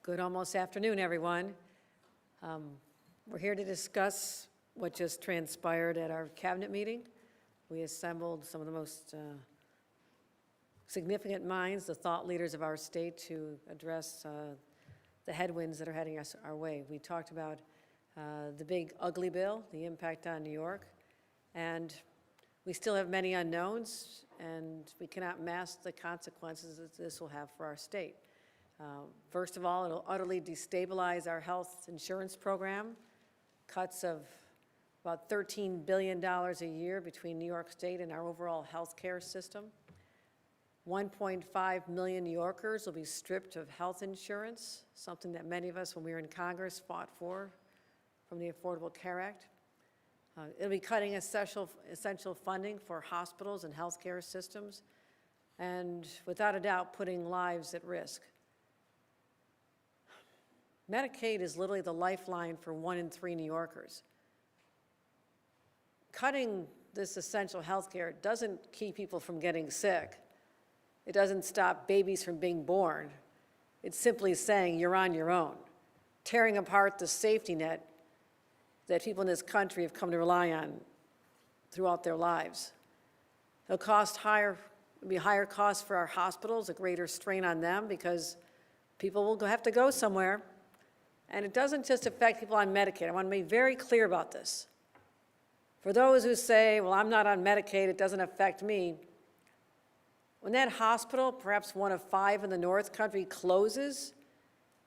Good almost afternoon, everyone. We're here to discuss what just transpired at our cabinet meeting. We assembled some of the most significant minds, the thought leaders of our state, to address the headwinds that are heading us our way. We talked about the big ugly bill, the impact on New York, and we still have many unknowns, and we cannot mask the consequences that this will have for our state. First of all, it'll utterly destabilize our health insurance program, cuts of about $13 billion a year between New York State and our overall health care system. 1.5 million New Yorkers will be stripped of health insurance, something that many of us, when we were in Congress, fought for from the Affordable Care Act. It'll be cutting essential funding for hospitals and health care systems, and without a doubt, putting lives at risk. Medicaid is literally the lifeline for 1 in 3 New Yorkers. Cutting this essential health care doesn't keep people from getting sick. It doesn't stop babies from being born. It's simply saying you're on your own, tearing apart the safety net that people in this country have come to rely on throughout their lives. It'll be higher costs for our hospitals, a greater strain on them because people will have to go somewhere. And it doesn't just affect people on Medicaid. I want to be very clear about this. For those who say, well, I'm not on Medicaid, it doesn't affect me, when that hospital, perhaps one of 5 in the North Country, closes,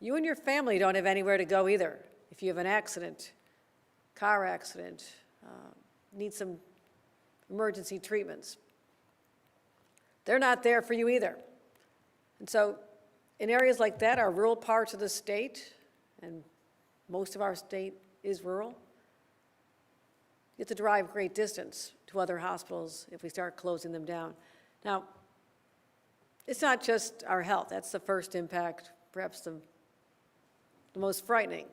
you and your family don't have anywhere to go either. If you have an accident, car accident, need some emergency treatments, they're not there for you either. And so in areas like that, our rural parts of the state, and most of our state is rural, you have to drive great distance to other hospitals if we start closing them down. Now, it's not just our health. That's the first impact, perhaps the most frightening.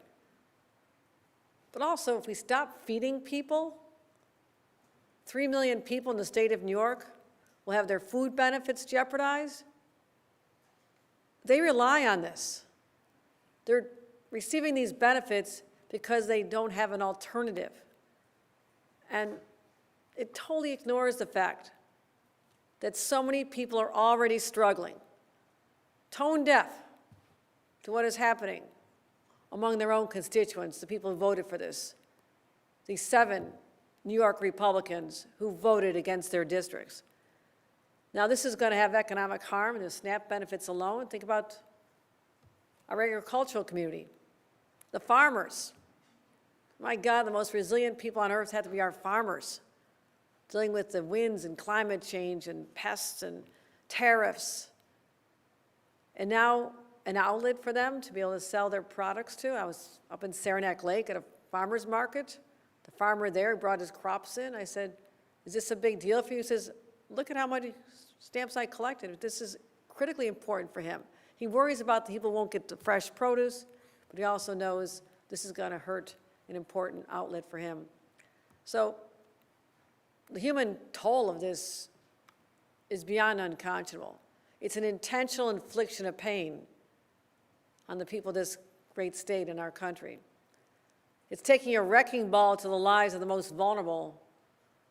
But also, if we stop feeding people, 3 million people in the state of New York will have their food benefits jeopardized. They rely on this. They're receiving these benefits because they don't have an alternative. And it totally ignores the fact that so many people are already struggling, tone deaf to what is happening among their own constituents, the people who voted for this, these 7 New York Republicans who voted against their districts. Now, this is going to have economic harm, and the SNAP benefits alone. Think about our agricultural community, the farmers. My God, the most resilient people on earth have to be our farmers, dealing with the winds and climate change and pests and tariffs. And now an outlet for them to be able to sell their products to. I was up in Saranac Lake at a farmer's market. The farmer there brought his crops in. I said, is this a big deal for you? He says, look at how many stamps I collected. This is critically important for him. He worries about the people who won't get the fresh produce, but he also knows this is going to hurt an important outlet for him. So the human toll of this is beyond unconscionable. It's an intentional infliction of pain on the people of this great state in our country. It's taking a wrecking ball to the lives of the most vulnerable.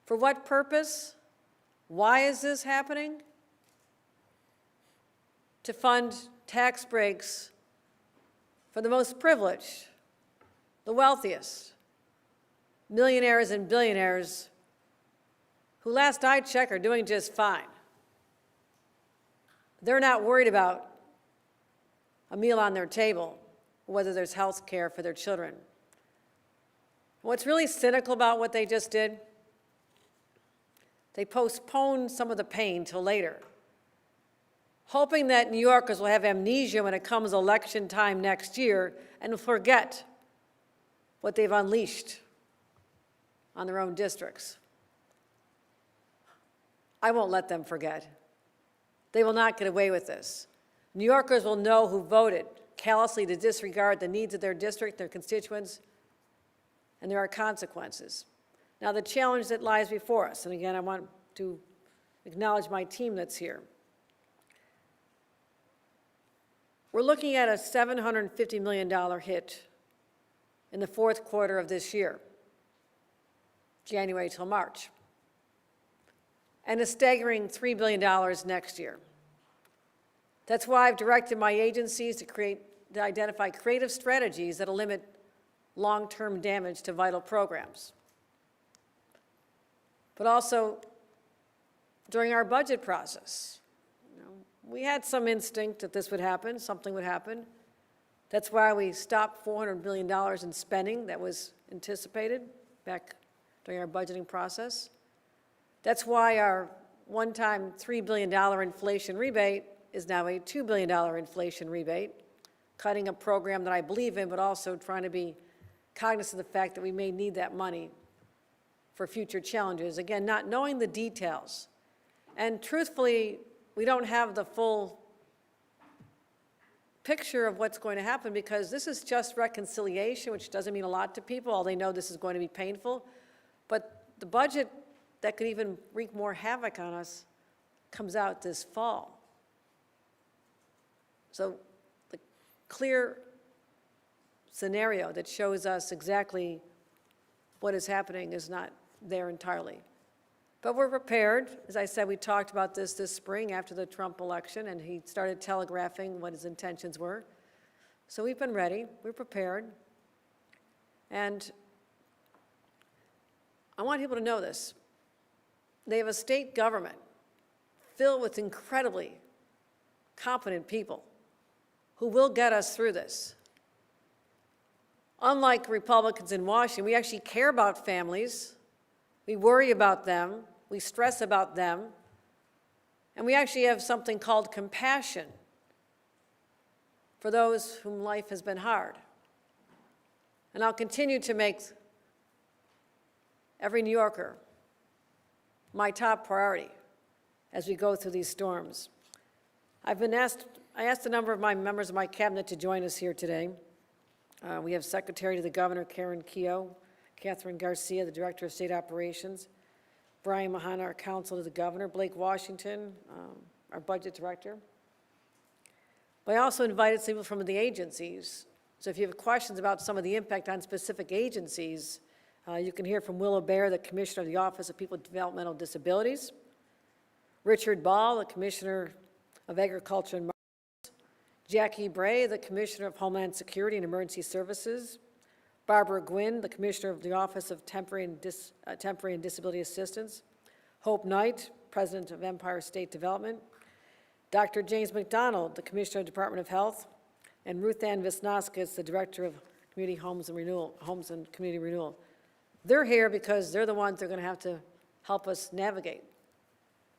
For what purpose? Why is this happening? To fund tax breaks for the most privileged, the wealthiest, millionaires and billionaires who, last I checked, are doing just fine. They're not worried about a meal on their table, or whether there's health care for their children. What's really cynical about what they just did, they postponed some of the pain till later, hoping that New Yorkers will have amnesia when it comes election time next year and forget what they've unleashed on their own districts. I won't let them forget. They will not get away with this. New Yorkers will know who voted callously to disregard the needs of their district, their constituents, and there are consequences. Now, the challenge that lies before us, and again, I want to acknowledge my team that's here. We're looking at a $750 million hit in the fourth quarter of this year, January till March, and a staggering $3 billion next year. That's why I've directed my agencies to identify creative strategies that will limit long-term damage to vital programs. But also, during our budget process, we had some instinct that this would happen, something would happen. That's why we stopped $400 billion in spending that was anticipated back during our budgeting process. That's why our one-time $3 billion inflation rebate is now a $2 billion inflation rebate, cutting a program that I believe in, but also trying to be cognizant of the fact that we may need that money for future challenges. Again, not knowing the details. And truthfully, we don't have the full picture of what's going to happen because this is just reconciliation, which doesn't mean a lot to people. All they know this is going to be painful. But the budget that could even wreak more havoc on us comes out this fall. So the clear scenario that shows us exactly what is happening is not there entirely. But we're prepared. As I said, we talked about this spring after the Trump election, and he started telegraphing what his intentions were. So we've been ready. We're prepared. And I want people to know this. They have a state government filled with incredibly competent people who will get us through this. Unlike Republicans in Washington, we actually care about families. We worry about them. We stress about them. And we actually have something called compassion for those whom life has been hard. And I'll continue to make every New Yorker my top priority as we go through these storms. I asked a number of my members of my cabinet to join us here today. We have Secretary to the Governor, Karen Keogh, Catherine Garcia, the Director of State Operations, Brian Mahana, our Counsel to the Governor, Blake Washington, our Budget Director. But I also invited some people from the agencies. So if you have questions about some of the impact on specific agencies, you can hear from Willow Bear, the Commissioner of the Office of People with Developmental Disabilities, Richard Ball, the Commissioner of Agriculture and Markets, Jackie Bray, the Commissioner of Homeland Security and Emergency Services, Barbara Gwynn, the Commissioner of the Office of Temporary and Disability Assistance, Hope Knight, President of Empire State Development, Dr. James McDonald, the Commissioner of the Department of Health, and Ruth Ann Visnaskis, the Director of Community Homes and Community Renewal. They're here because they're the ones that are going to have to help us navigate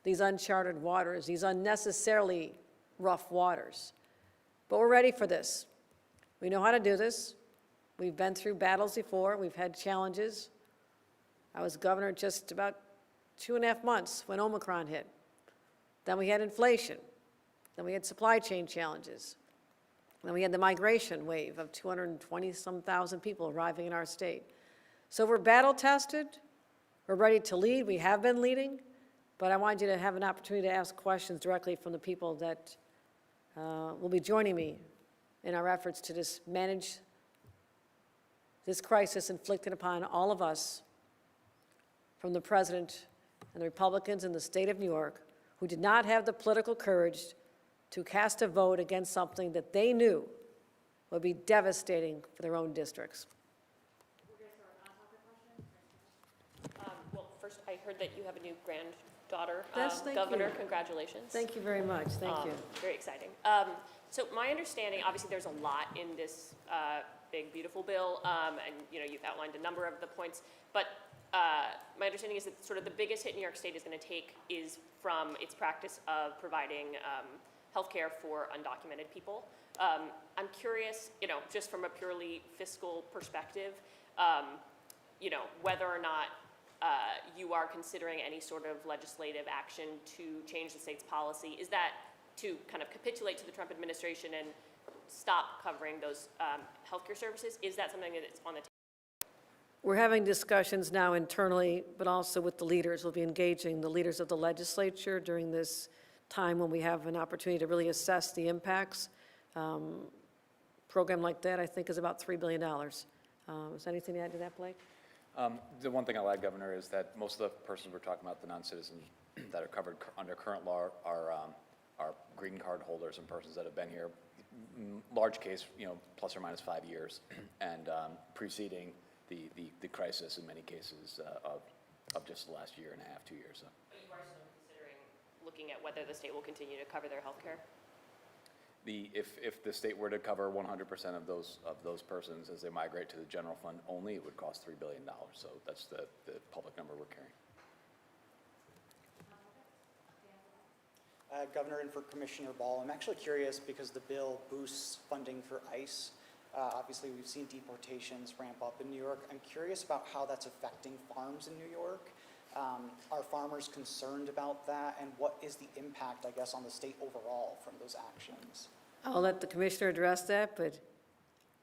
these uncharted waters, these unnecessarily rough waters. But we're ready for this. We know how to do this. We've been through battles before. We've had challenges. I was governor just about 2.5 months when Omicron hit. Then we had inflation. Then we had supply chain challenges. Then we had the migration wave of 220-some thousand people arriving in our state. So we're battle tested. We're ready to lead. We have been leading. But I want you to have an opportunity to ask questions directly from the people that will be joining me in our efforts to just manage this crisis inflicted upon all of us from the President and the Republicans in the state of New York who did not have the political courage to cast a vote against something that they knew would be devastating for their own districts. Well, first, I heard that you have a new granddaughter, Yes, thank Governor. you. Congratulations. Thank you very much. Thank you. Very exciting. So my understanding, obviously, there's a lot in this big, beautiful bill, and you've outlined a number of the points. But my understanding is that sort of the biggest hit New York State is going to take is from its practice of providing health care for undocumented people. I'm curious, just from a purely fiscal perspective, whether or not you are considering any sort of legislative action to change the state's policy. Is that to kind of capitulate to the Trump administration and stop covering those healthcare services? Is that something that's on the table? We're having discussions now internally, but also with the leaders. We'll be engaging the leaders of the legislature during this time when we have an opportunity to really assess the impacts. Program like that, I think, is about $3 billion. Is there anything to add to that, Blake? The one thing I'll add, Governor, is that most of the persons we're talking about, the non-citizens that are covered under current law are green card holders and persons that have been here, large case, plus or minus 5 years, and preceding the crisis in many cases of just the last year and a half, 2 years. So. But you are still considering looking at whether the state will continue to cover their health care? If the state were to cover 100% of those persons as they migrate to the general fund only, it would cost $3 billion. So that's the public number we're carrying. Governor, and for Commissioner Ball, I'm actually curious because the bill boosts funding for ICE. Obviously, we've seen deportations ramp up in New York. I'm curious about how that's affecting farms in New York. Are farmers concerned about that, and what is the impact, I guess, on the state overall from those actions? I'll let the commissioner address that, but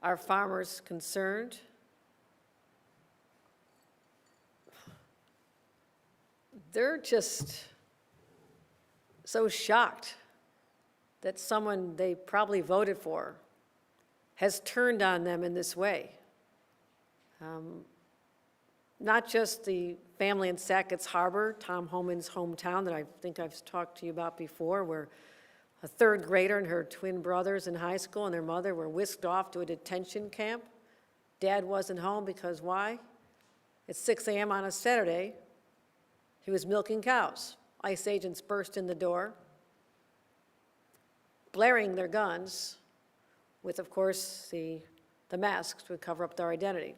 are farmers concerned? They're just so shocked that someone they probably voted for has turned on them in this way. Not just the family in Sackett's Harbor, Tom Homan's hometown that I think I've talked to you about before, where a third grader and her twin brothers in high school and their mother were whisked off to a detention camp. Dad wasn't home because why? At 6 a.m. on a Saturday, he was milking cows. ICE agents burst in the door, blaring their guns with, of course, the masks to cover up their identity.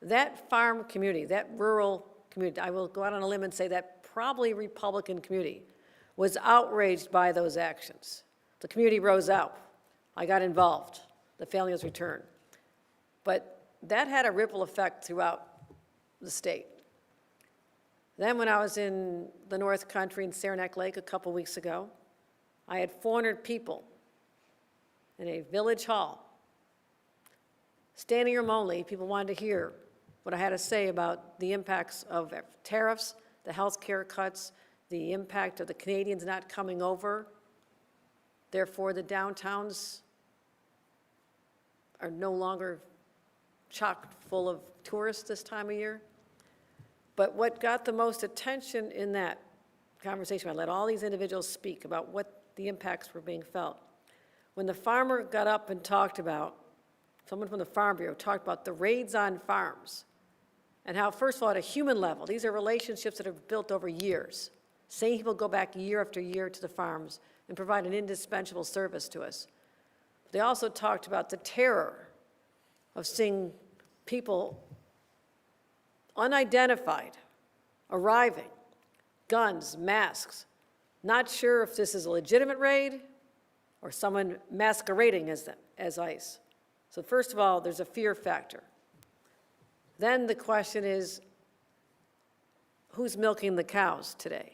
That farm community, that rural community, I will go out on a limb and say that probably Republican community was outraged by those actions. The community rose up. I got involved. The family was returned. But that had a ripple effect throughout the state. Then when I was in the North Country in Saranac Lake a couple weeks ago, I had 400 people in a village hall. Standing room only, people wanted to hear what I had to say about the impacts of tariffs, the health care cuts, the impact of the Canadians not coming over. Therefore, the downtowns are no longer chock full of tourists this time of year. But what got the most attention in that conversation, I let all these individuals speak about what the impacts were being felt. When the farmer got up and talked about, someone from the Farm Bureau talked about the raids on farms and how, first of all, at a human level, these are relationships that have built over years. Same people go back year after year to the farms and provide an indispensable service to us. They also talked about the terror of seeing people unidentified arriving, guns, masks, not sure if this is a legitimate raid or someone masquerading as ICE. So first of all, there's a fear factor. Then the question is, who's milking the cows today?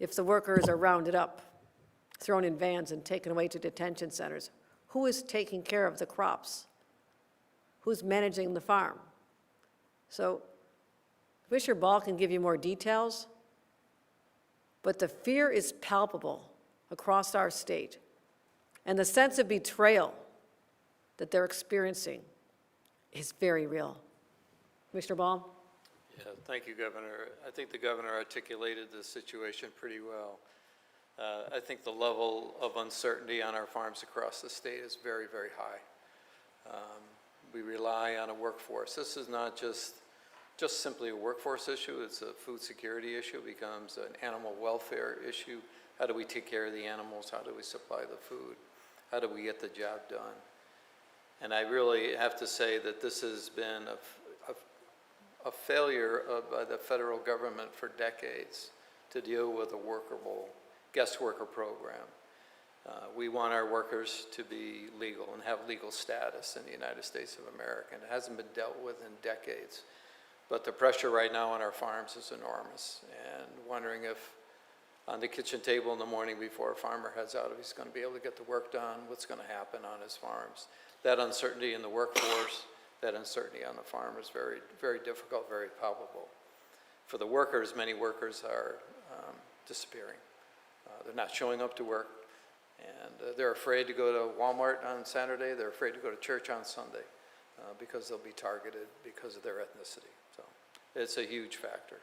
If the workers are rounded up, thrown in vans and taken away to detention centers, who is taking care of the crops? Who's managing the farm? So Commissioner Ball can give you more details, but the fear is palpable across our state, and the sense of betrayal that they're experiencing is very real. Commissioner Ball? Yeah, thank you, Governor. I think the governor articulated the situation pretty well. I think the level of uncertainty on our farms across the state is very, very high. We rely on a workforce. This is not just simply a workforce issue. It's a food security issue. It becomes an animal welfare issue. How do we take care of the animals? How do we supply the food? How do we get the job done? And I really have to say that this has been a failure by the federal government for decades to deal with a workable guest worker program. We want our workers to be legal and have legal status in the United States of America, and it hasn't been dealt with in decades. But the pressure right now on our farms is enormous, and wondering if on the kitchen table in the morning before a farmer heads out, if he's going to be able to get the work done, what's going to happen on his farms. That uncertainty in the workforce, that uncertainty on the farm is very, very difficult, very palpable. For the workers, many workers are disappearing. They're not showing up to work, And they're afraid to go to Walmart on Saturday, they're afraid to go to church on Sunday because they'll be targeted because of their ethnicity. So it's a huge factor.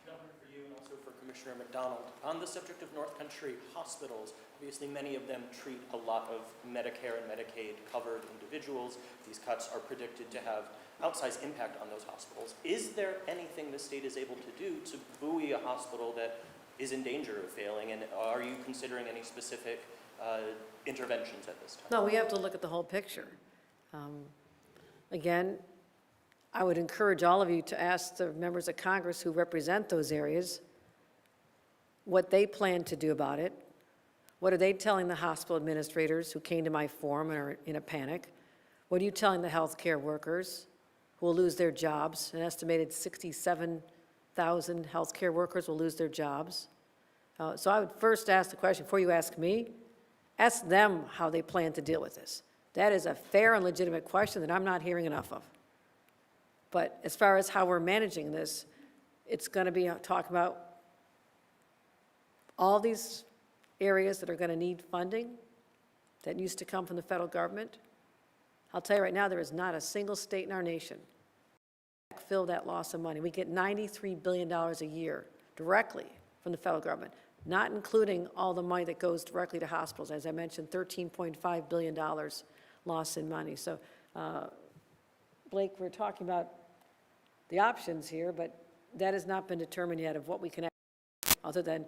Governor, for you and also for Commissioner McDonald. On the subject of North Country hospitals, obviously many of them treat a lot of Medicare and Medicaid covered individuals. These cuts are predicted to have outsized impact on those hospitals. Is there anything the state is able to do to buoy a hospital that is in danger of failing? And are you considering any specific interventions at this time? No, we have to look at the whole picture. Again, I would encourage all of you to ask the members of Congress who represent those areas what they plan to do about it. What are they telling the hospital administrators who came to my forum and are in a panic? What are you telling the healthcare workers who will lose their jobs? An estimated 67,000 healthcare workers will lose their jobs. So I would first ask the question, before you ask me, ask them how they plan to deal with this. That is a fair and legitimate question that I'm not hearing enough of. But as far as how we're managing this, it's going to be talking about all these areas that are going to need funding that used to come from the federal government. I'll tell you right now, there is not a single state in our nation that can fill that loss of money. We get $93 billion a year directly from the federal government, not including all the money that goes directly to hospitals. As I mentioned, $13.5 billion loss in money. So, Blake, we're talking about the options here, but that has not been determined yet of what we can, other than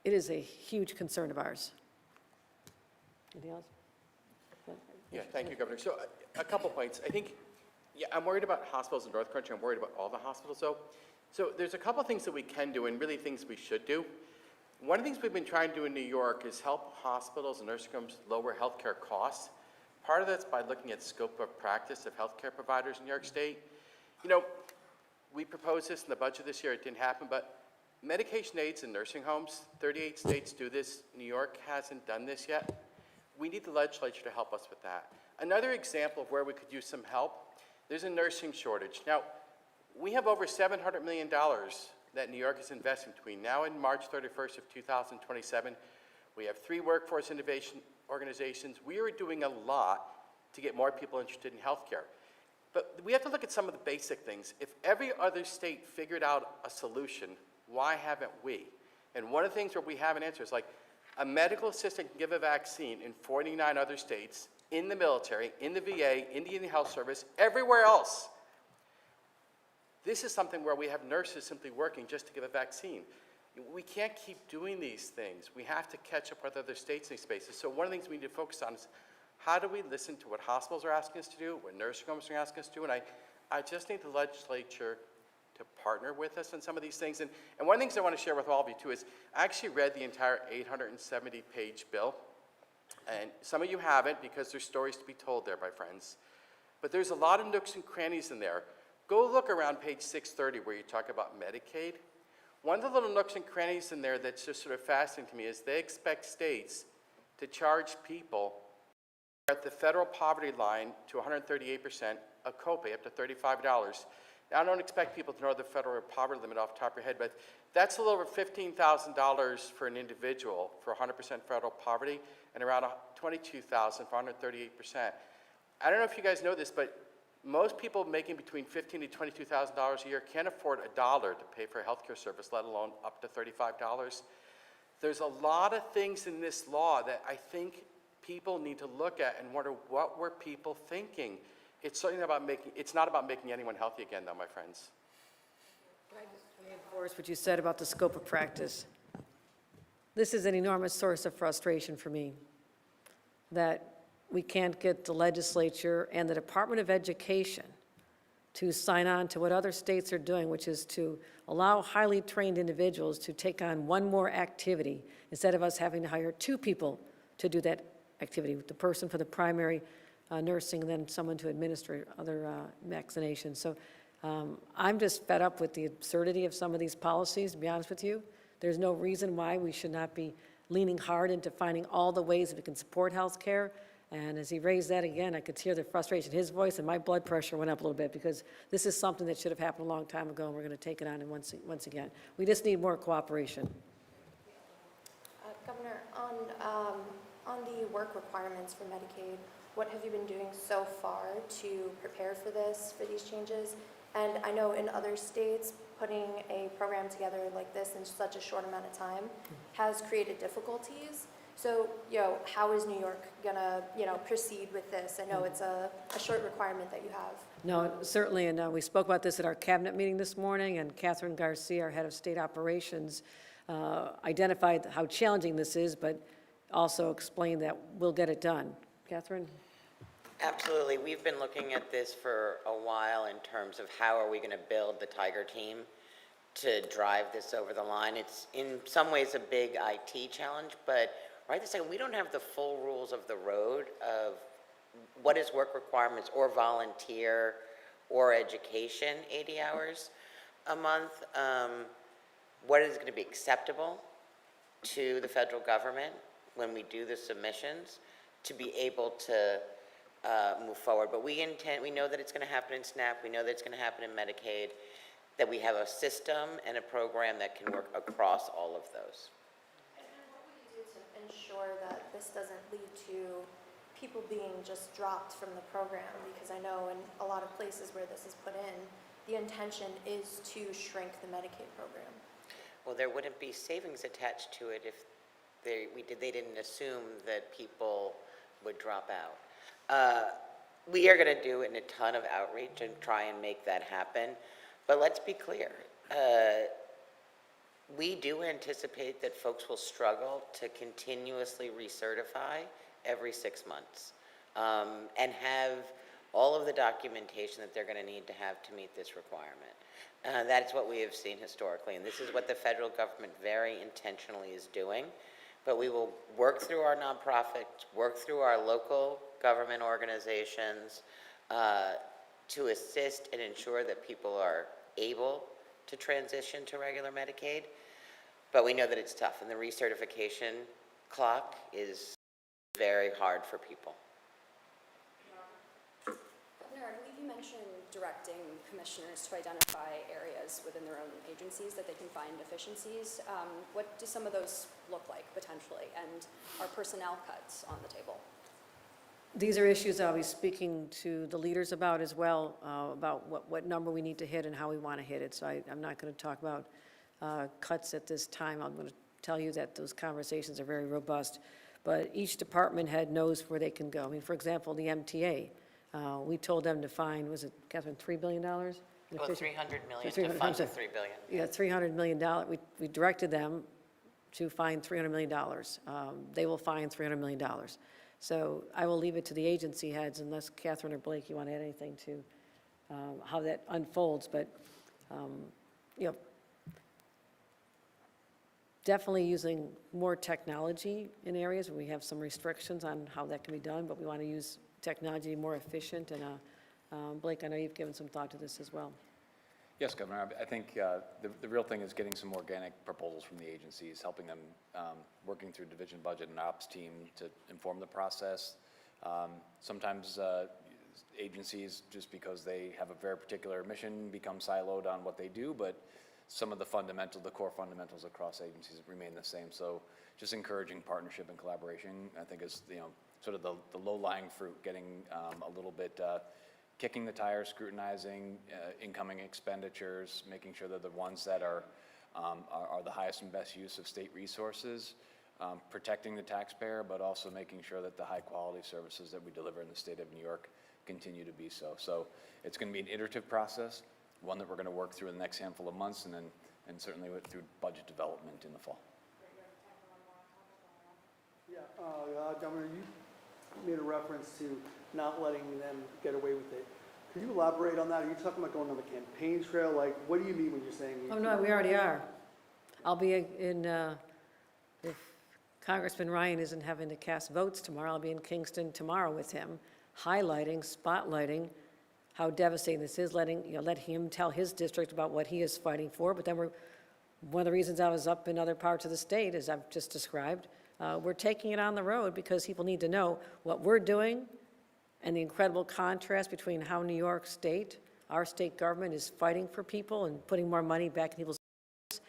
it is a huge concern of ours. Anything else? Yeah, thank you, Governor. So a couple points. I think, yeah, I'm worried about hospitals in North Country. I'm worried about all the hospitals, though. So there's a couple things that we can do and really things we should do. One of the things we've been trying to do in New York is help hospitals and nursing homes lower healthcare costs. Part of that's by looking at scope of practice of healthcare providers in New York State. You know, we proposed this in the budget this year. It didn't happen, but medication aids in nursing homes, 38 states do this. New York hasn't done this yet. We need the legislature to help us with that. Another example of where we could use some help, there's a nursing shortage. Now, we have over $700 million that New York is investing between now and March 31st of 2027. We have 3 workforce innovation organizations. We are doing a lot to get more people interested in healthcare. But we have to look at some of the basic things. If every other state figured out a solution, why haven't we? And one of the things where we have an answer is like, a medical assistant can give a vaccine in 49 other states, in the military, in the VA, in the Indian Health Service, everywhere else. This is something where we have nurses simply working just to give a vaccine. We can't keep doing these things. We have to catch up with other states in these spaces. So one of the things we need to focus on is how do we listen to what hospitals are asking us to do, what nursing homes are asking us to do, and I just need the legislature to partner with us on some of these things. And one of the things I want to share with all of you too is I actually read the entire 870-page bill. And some of you haven't because there's stories to be told there, my friends. But there's a lot of nooks and crannies in there. Go look around page 630 where you talk about Medicaid. One of the little nooks and crannies in there that's just sort of fascinating to me is they expect states to charge people at the federal poverty line to 138% a copay up to $35. Now, I don't expect people to know the federal poverty limit off the top of your head, but that's a little over $15,000 for an individual for 100% federal poverty and around $22,000 for 138%. I don't know if you guys know this, but most people making between $15,000 to $22,000 a year can't afford $1 to pay for a healthcare service, let alone up to $35. There's a lot of things in this law that I think people need to look at and wonder, what were people thinking? It's not about making anyone healthy again, though, my friends. Can I just reinforce what you said about the scope of practice? This is an enormous source of frustration for me, that we can't get the legislature and the Department of Education to sign on to what other states are doing, which is to allow highly trained individuals to take on one more activity instead of us having to hire 2 people to do that activity, the person for the primary nursing and then someone to administer other vaccinations. So I'm just fed up with the absurdity of some of these policies, to be honest with you. There's no reason why we should not be leaning hard into finding all the ways that we can support health care. And as he raised that again, I could hear the frustration in his voice, and my blood pressure went up a little bit because this is something that should have happened a long time ago, and we're going to take it on once again. We just need more cooperation. Governor, on the work requirements for Medicaid, what have you been doing so far to prepare for this, for these changes? And I know in other states, putting a program together like this in such a short amount of time has created difficulties. So, how is New York gonna, proceed with this? I know it's a short requirement that you have. No, certainly, and we spoke about this at our cabinet meeting this morning, and Catherine Garcia, our head of state operations, identified how challenging this is, but also explained that we'll get it done. Catherine? Absolutely. We've been looking at this for a while in terms of how are we going to build the Tiger team to drive this over the line. It's in some ways a big IT challenge, but right this second, we don't have the full rules of the road of what is work requirements or volunteer or education 80 hours a month. What is going to be acceptable to the federal government when we do the submissions to be able to move forward. But we know that it's going to happen in SNAP, we know that it's going to happen in Medicaid, that we have a system and a program that can work across all of those. And what will you do to ensure that this doesn't lead to people being just dropped from the program? Because I know in a lot of places where this is put in, the intention is to shrink the Medicaid program. Well, there wouldn't be savings attached to it if they didn't assume that people would drop out. We are going to do in a ton of outreach and try and make that happen. But let's be clear. We do anticipate that folks will struggle to continuously recertify every 6 months and have all of the documentation that they're going to need to have to meet this requirement. That's what we have seen historically, and this is what the federal government very intentionally is doing. But we will work through our nonprofits, work through our local government organizations to assist and ensure that people are able to transition to regular Medicaid. But we know that it's tough, and the recertification clock is very hard for people. Governor, I believe you mentioned directing commissioners to identify areas within their own agencies that they can find deficiencies. What do some of those look like potentially, and are personnel cuts on the table? These are issues I'll be speaking to the leaders about as well, about what number we need to hit and how we want to hit it. So I'm not going to talk about cuts at this time. I'm going to tell you that those conversations are very robust. But each department head knows where they can go. I mean, for example, the MTA, we told them to find, was it, Catherine, $3 billion? Well, $300 million to fund the $3 billion. Yeah, $300 million. We directed them to find $300 million. They will find $300 million. So I will leave it to the agency heads, unless Catherine or Blake, you want to add anything to how that unfolds. But, definitely using more technology in areas where we have some restrictions on how that can be done, but we want to use technology more efficient. And Blake, I know you've given some thought to this as well. Yes, Governor. I think the real thing is getting some organic proposals from the agencies, helping them working through division budget and ops team to inform the process. Sometimes agencies, just because they have a very particular mission, become siloed on what they do, but some of the core fundamentals across agencies remain the same. So just encouraging partnership and collaboration, I think, is sort of the low-lying fruit, getting a little bit kicking the tires, scrutinizing incoming expenditures, making sure that the ones that are the highest and best use of state resources, protecting the taxpayer, but also making sure that the high-quality services that we deliver in the state of New York continue to be so. So it's going to be an iterative process, one that we're going to work through in the next handful of months, and certainly through budget development in the fall. Yeah, Governor, you made a reference to not letting them get away with it. Could you elaborate on that? Are you talking about going on the campaign trail? Like, what do you mean when you're saying? Oh, no, we already are. I'll be in, if Congressman Ryan isn't having to cast votes tomorrow, I'll be in Kingston tomorrow with him, highlighting, spotlighting how devastating this is, let him tell his district about what he is fighting for. But then one of the reasons I was up in other parts of the state, as I've just described, we're taking it on the road because people need to know what we're doing and the incredible contrast between how New York State, our state government, is fighting for people and putting more money back in people's pockets,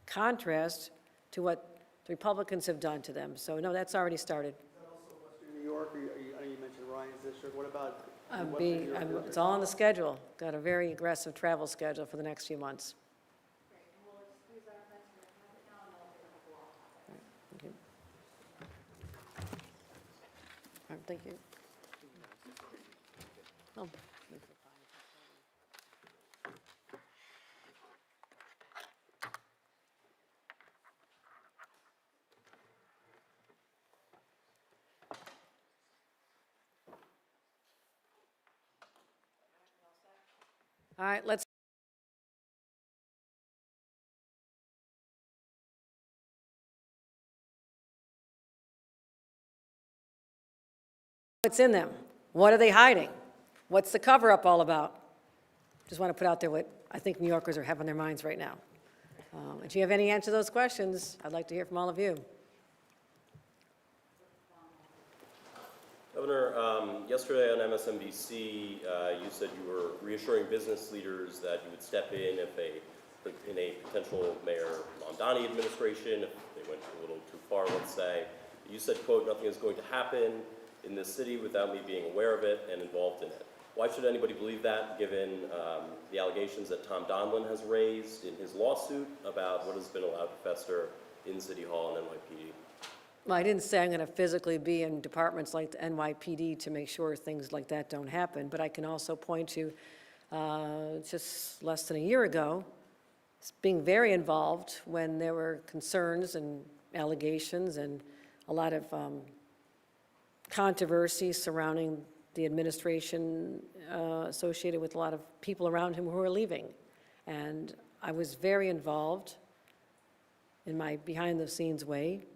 contrast to what the Republicans have done to them. So no, that's already started. Is that also Western New York, or I know you mentioned Ryan's district, what about I'm Western New being, York I'm, district? it's all on the schedule. Got a very aggressive travel schedule for the next few months. Thank you. All right, thank you. Oh. All right, let's. What's in them? What are they hiding? What's the cover-up all about? Just want to put out there what I think New Yorkers are having on their minds right now. If you have any answer to those questions, I'd like to hear from all of you. Governor, yesterday on MSNBC, you said you were reassuring business leaders that you would step in if in a potential Mayor Mondani administration, if they went a little too far, let's say. You said, quote, nothing is going to happen in this city without me being aware of it and involved in it. Why should anybody believe that, given the allegations that Tom Donlin has raised in his lawsuit about what has been allowed to fester in City Hall and NYPD? Well, I didn't say I'm going to physically be in departments like the NYPD to make sure things like that don't happen, but I can also point to just less than a year ago, being very involved when there were concerns and allegations and a lot of controversy surrounding the administration associated with a lot of people around him who were leaving. And I was very involved in my behind-the-scenes way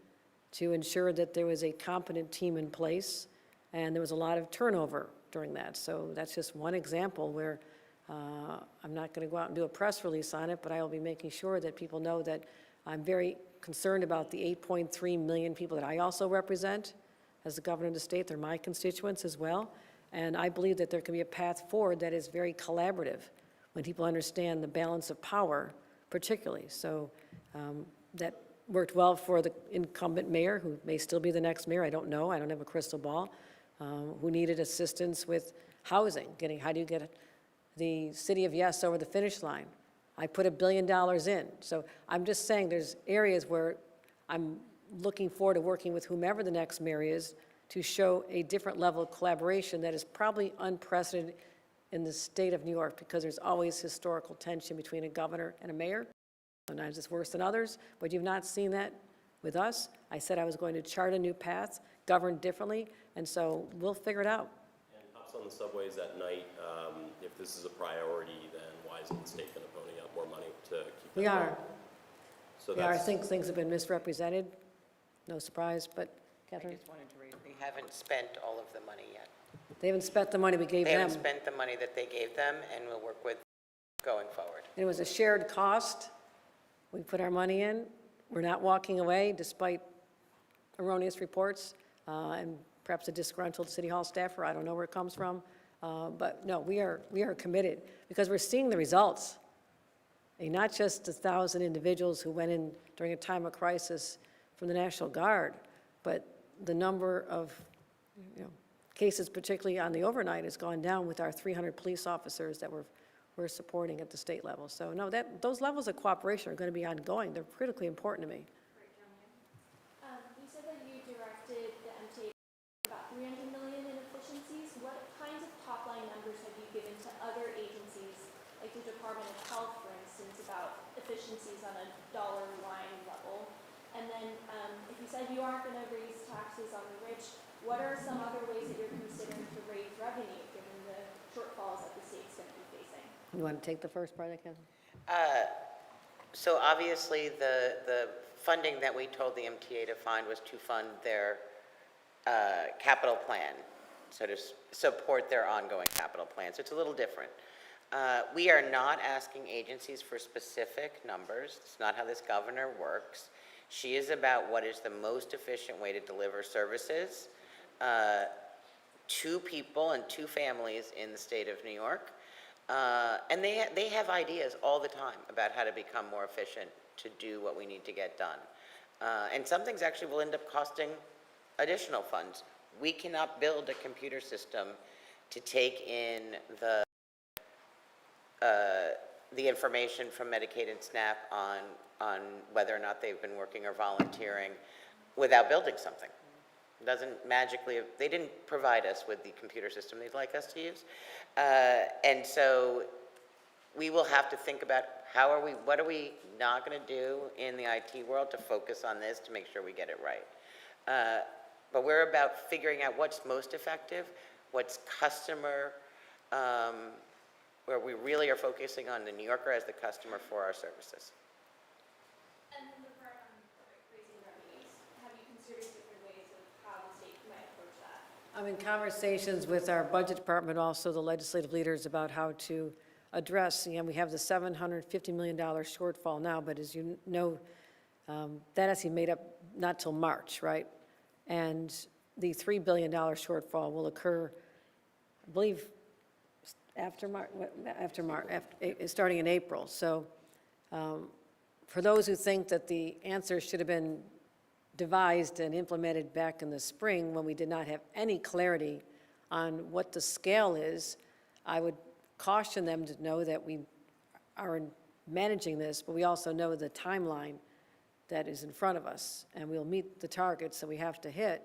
to ensure that there was a competent team in place, and there was a lot of turnover during that. So that's just one example where I'm not going to go out and do a press release on it, but I will be making sure that people know that I'm very concerned about the 8.3 million people that I also represent as the governor of the state. They're my constituents as well. And I believe that there can be a path forward that is very collaborative when people understand the balance of power, particularly. So that worked well for the incumbent mayor, who may still be the next mayor. I don't know. I don't have a crystal ball. Who needed assistance with housing, how do you get the city of Yes over the finish line? I put $1 billion in. So I'm just saying there's areas where I'm looking forward to working with whomever the next mayor is to show a different level of collaboration that is probably unprecedented in the state of New York, because there's always historical tension between a governor and a mayor. Sometimes it's worse than others, but you've not seen that with us. I said I was going to chart a new path, govern differently, and so we'll figure it out. And cops on the subways at night, if this is a priority, then why isn't the state going to pony up more money to keep that We are. going? So We are. I that's, think things have been misrepresented. No surprise, but I Catherine, just wanted to read, we haven't spent all of the money yet. they haven't spent the money we gave They them. haven't spent the money that they gave them, and we'll work with going forward. And it was a shared cost. We put our money in. We're not walking away despite erroneous reports and perhaps a disgruntled city hall staffer. I don't know where it comes from. But no, we are committed because we're seeing the results. And not just 1,000 individuals who went in during a time of crisis from the National Guard, but the number of cases, particularly on the overnight, has gone down with our 300 police officers that we're supporting at the state level. So no, those levels of cooperation are going to be ongoing. They're critically important to me. You said that you directed the MTA about $300 million in efficiencies. What kinds of top-line numbers have you given to other agencies, like the Department of Health, for instance, about efficiencies on a dollar line level? And then if you said you aren't going to raise taxes on the rich, what are some other ways that you're considering to raise revenue, given the shortfalls that the state's going to be facing? You want to take the first part, Kathy? So obviously, the funding that we told the MTA to find was to fund their capital plan, so to support their ongoing capital plan. So it's a little different. We are not asking agencies for specific numbers. It's not how this governor works. She is about what is the most efficient way to deliver services to people and to families in the state of New York. And they have ideas all the time about how to become more efficient to do what we need to get done. And some things actually will end up costing additional funds. We cannot build a computer system to take in the information from Medicaid and SNAP on whether or not they've been working or volunteering without building something. It doesn't magically, they didn't provide us with the computer system they'd like us to use. And so we will have to think about what are we not going to do in the IT world to focus on this to make sure we get it right. But we're about figuring out what's most effective, what's customer, where we really are focusing on the New Yorker as the customer for our services. And then the part on raising revenues, have you considered different ways of how the state might approach that? I'm in conversations with our budget department, also the legislative leaders, about how to address, we have the $750 million shortfall now, but as you know, that has to be made up not till March, right? And the $3 billion shortfall will occur, I believe, starting in April. So for those who think that the answer should have been devised and implemented back in the spring when we did not have any clarity on what the scale is, I would caution them to know that we are managing this, but we also know the timeline that is in front of us, and we'll meet the targets that we have to hit.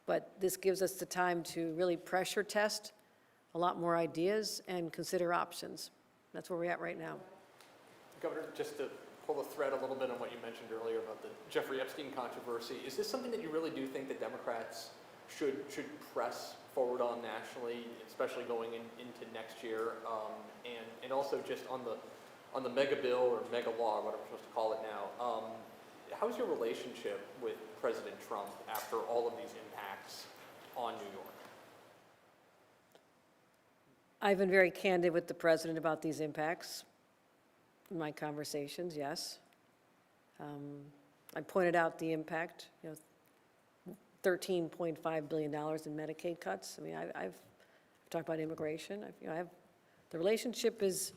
But this gives us the time to really pressure test a lot more ideas and consider options. That's where we're at right now. Governor, just to pull the thread a little bit on what you mentioned earlier about the Jeffrey Epstein controversy, is this something that you really do think that Democrats should press forward on nationally, especially going into next year? And also just on the mega bill or mega law, whatever we're supposed to call it now, how's your relationship with President Trump after all of these impacts on New York? I've been very candid with the president about these impacts in my conversations, yes. I pointed out the impact, $13.5 billion in Medicaid cuts. I mean, I've talked about immigration. The relationship is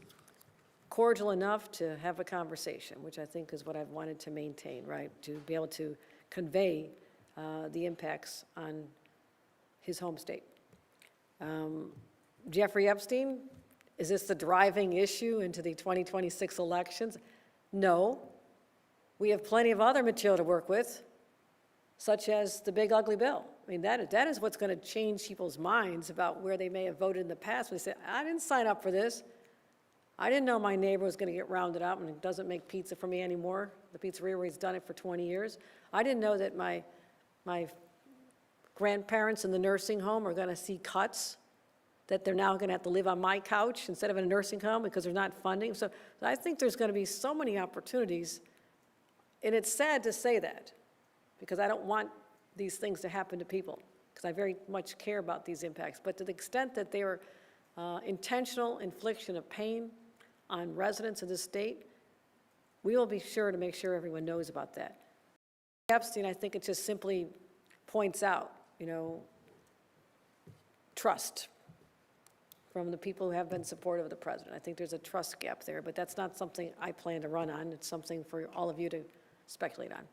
cordial enough to have a conversation, which I think is what I've wanted to maintain, right? To be able to convey the impacts on his home state. Jeffrey Epstein, is this the driving issue into the 2026 elections? No. We have plenty of other material to work with, such as the big ugly bill. I mean, that is what's going to change people's minds about where they may have voted in the past. When they say, I didn't sign up for this. I didn't know my neighbor was going to get rounded up and doesn't make pizza for me anymore. The pizzeria where he's done it for 20 years. I didn't know that my grandparents in the nursing home are going to see cuts, that they're now going to have to live on my couch instead of in a nursing home because there's not funding. So I think there's going to be so many opportunities, and it's sad to say that because I don't want these things to happen to people because I very much care about these impacts. But to the extent that they are intentional infliction of pain on residents of this state, we will be sure to make sure everyone knows about that. Epstein, I think it just simply points out, trust from the people who have been supportive of the president. I think there's a trust gap there, but that's not something I plan to run on. It's something for all of you to speculate on.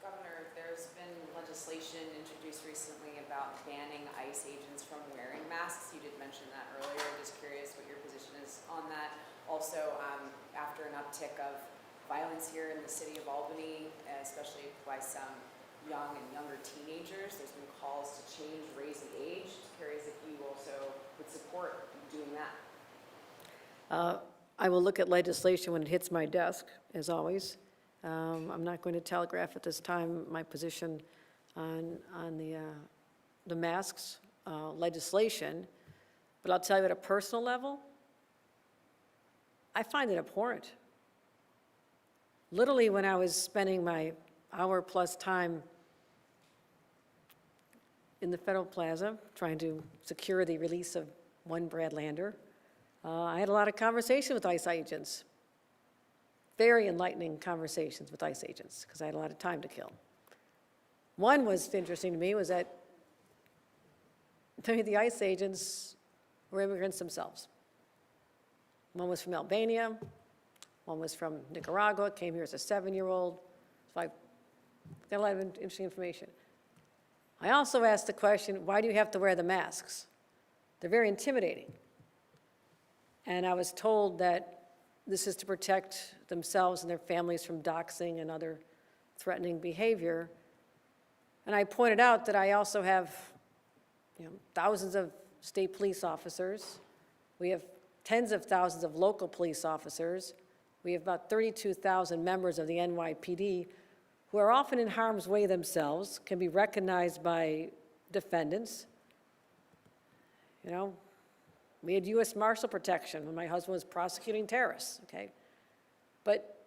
Governor, there's been legislation introduced recently about banning ICE agents from wearing masks. You did mention that earlier. Just curious what your position is on that. Also, after an uptick of violence here in the city of Albany, especially by some young and younger teenagers, there's been calls to raise the age. Just curious if you also would support doing that. I will look at legislation when it hits my desk, as always. I'm not going to telegraph at this time my position on the masks legislation, but I'll tell you at a personal level, I find it abhorrent. Literally, when I was spending my hour-plus time in the Federal Plaza trying to secure the release of one Brad Lander, I had a lot of conversation with ICE agents, very enlightening conversations with ICE agents, because I had a lot of time to kill. One was interesting to me was that the ICE agents were immigrants themselves. One was from Albania, One was from Nicaragua, came here as a 7-year-old. So I got a lot of interesting information. I also asked the question, why do you have to wear the masks? They're very intimidating. And I was told that this is to protect themselves and their families from doxing and other threatening behavior. And I pointed out that I also have, thousands of state police officers. We have tens of thousands of local police officers. We have about 32,000 members of the NYPD who are often in harm's way themselves, can be recognized by defendants. We had U.S. Marshal protection when my husband was prosecuting terrorists, okay? But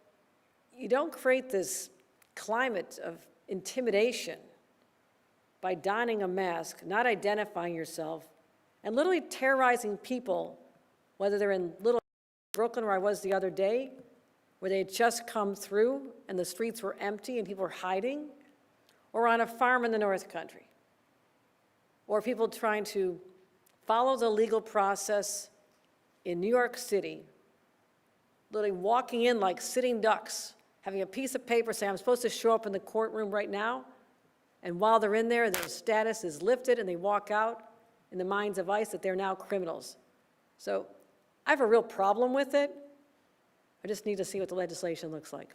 you don't create this climate of intimidation by donning a mask, not identifying yourself, and literally terrorizing people, whether they're in Little Brooklyn, where I was the other day, where they had just come through and the streets were empty and people were hiding, or on a farm in the North Country, or people trying to follow the legal process in New York City, literally walking in like sitting ducks, having a piece of paper saying, I'm supposed to show up in the courtroom right now, and while they're in there, their status is lifted and they walk out in the minds of ICE that they're now criminals. So I have a real problem with it. I just need to see what the legislation looks like.